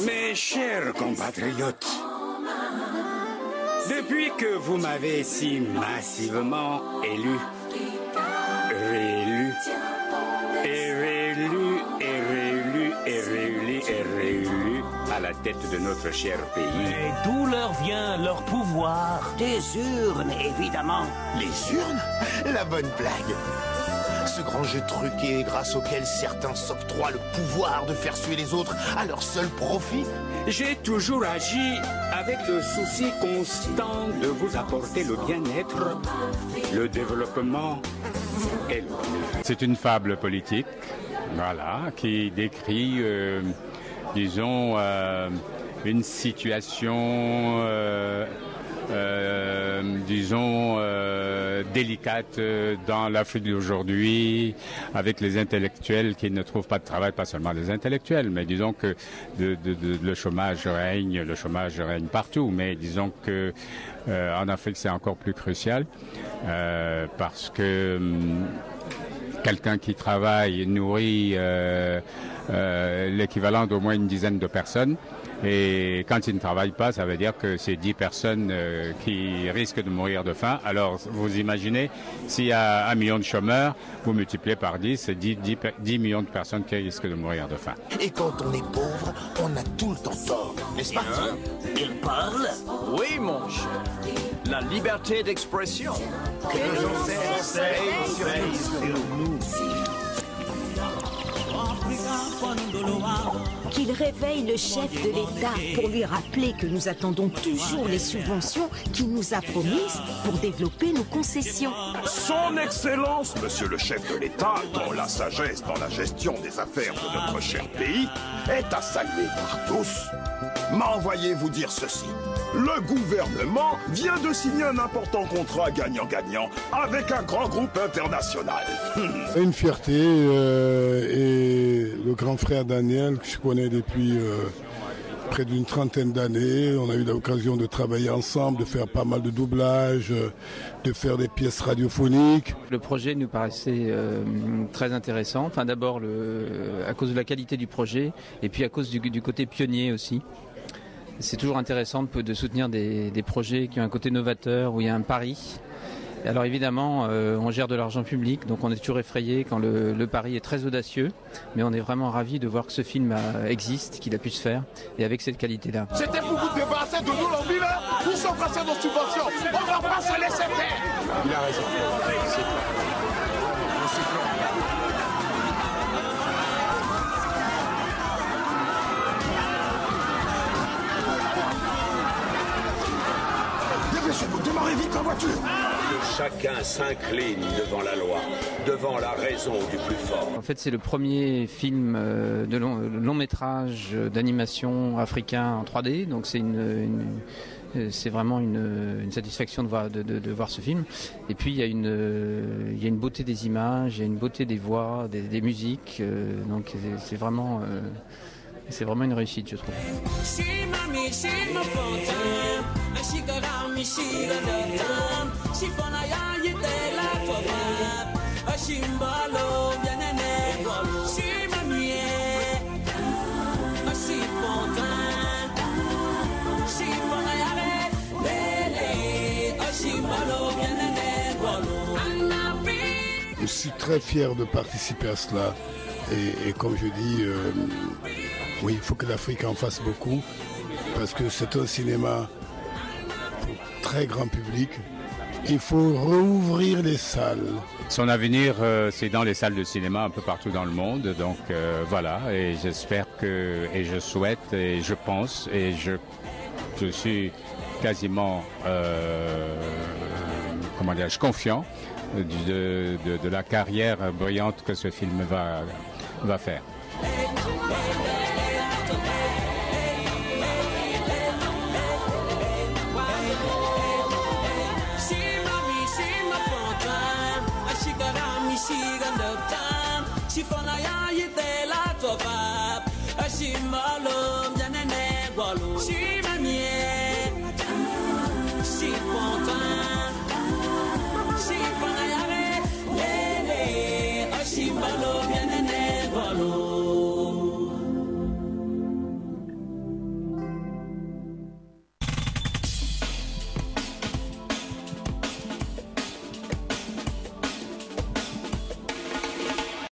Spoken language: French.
Mes chers compatriotes, depuis que vous m'avez si massivement élu, réélu, et réélu, et réélu, et réélu, et réélu à la tête de notre cher pays. Et d'où leur vient leur pouvoir? Des urnes, évidemment. Les urnes? La bonne blague. Ce grand jeu truqué grâce auquel certains s'octroient le pouvoir de faire suer les autres à leur seul profit. J'ai toujours agi avec le souci constant de vous apporter le bien-être, le développement et le bonheur. C'est une fable politique, voilà, qui décrit, disons, une situation, disons, délicate dans l'Afrique d'aujourd'hui, avec les intellectuels qui ne trouvent pas de travail, pas seulement les intellectuels, mais disons que le chômage règne partout, mais disons que en Afrique c'est encore plus crucial parce que quelqu'un qui travaille nourrit l'équivalent d'au moins une dizaine de personnes. Et quand il ne travaille pas, ça veut dire que c'est 10 personnes qui risquent de mourir de faim. Alors, vous imaginez, s'il y a 1 million de chômeurs, vous multipliez par 10, c'est 10 millions de personnes qui risquent de mourir de faim. Et quand on est pauvre, on a tout le temps tort, n'est-ce pas? Il parle? Oui, mon cher. La liberté d'expression. Que nos ancêtres sur nous. Qu'il réveille le chef de l'État pour lui rappeler que nous attendons toujours les subventions qu'il nous a promises pour développer nos concessions. Son Excellence, Monsieur le chef de l'État, dont la sagesse dans la gestion des affaires de notre cher pays est à saluer par tous, m'a envoyé vous dire ceci. Le gouvernement vient de signer un important contrat gagnant-gagnant avec un grand groupe international. Une fierté et le grand frère Daniel, que je connais depuis près d'une trentaine d'années. On a eu l'occasion de travailler ensemble, de faire pas mal de doublages, de faire des pièces radiophoniques. Le projet nous paraissait très intéressant. Enfin, d'abord à cause de la qualité du projet et puis à cause du côté pionnier aussi. C'est toujours intéressant de soutenir des projets qui ont un côté novateur, où il y a un pari. Alors évidemment, on gère de l'argent public, donc on est toujours effrayé quand le pari est très audacieux. Mais on est vraiment ravis de voir que ce film existe, qu'il a pu se faire, et avec cette qualité-là. C'était pour vous débarrasser de nous, l'envie, là. Où sont passées nos subventions? On va pas se laisser faire. Il a raison. Dépêchez-vous, démarrez vite la voiture. Que chacun s'incline devant la loi, devant la raison du plus fort. En fait, c'est le premier film de long métrage d'animation africain en 3D, donc c'est vraiment une satisfaction de voir ce film. Et puis il y a une beauté des images, il y a une beauté des voix, des musiques, donc c'est vraiment une réussite, je trouve. Je suis très fier de participer à cela et comme je dis, oui, il faut que l'Afrique en fasse beaucoup parce que c'est un cinéma pour très grand public. Il faut rouvrir les salles. Son avenir, c'est dans les salles de cinéma un peu partout dans le monde. Donc voilà, et j'espère que, et je souhaite, et je pense, et je suis quasiment, comment dirais-je, confiant de la carrière brillante que ce film va faire.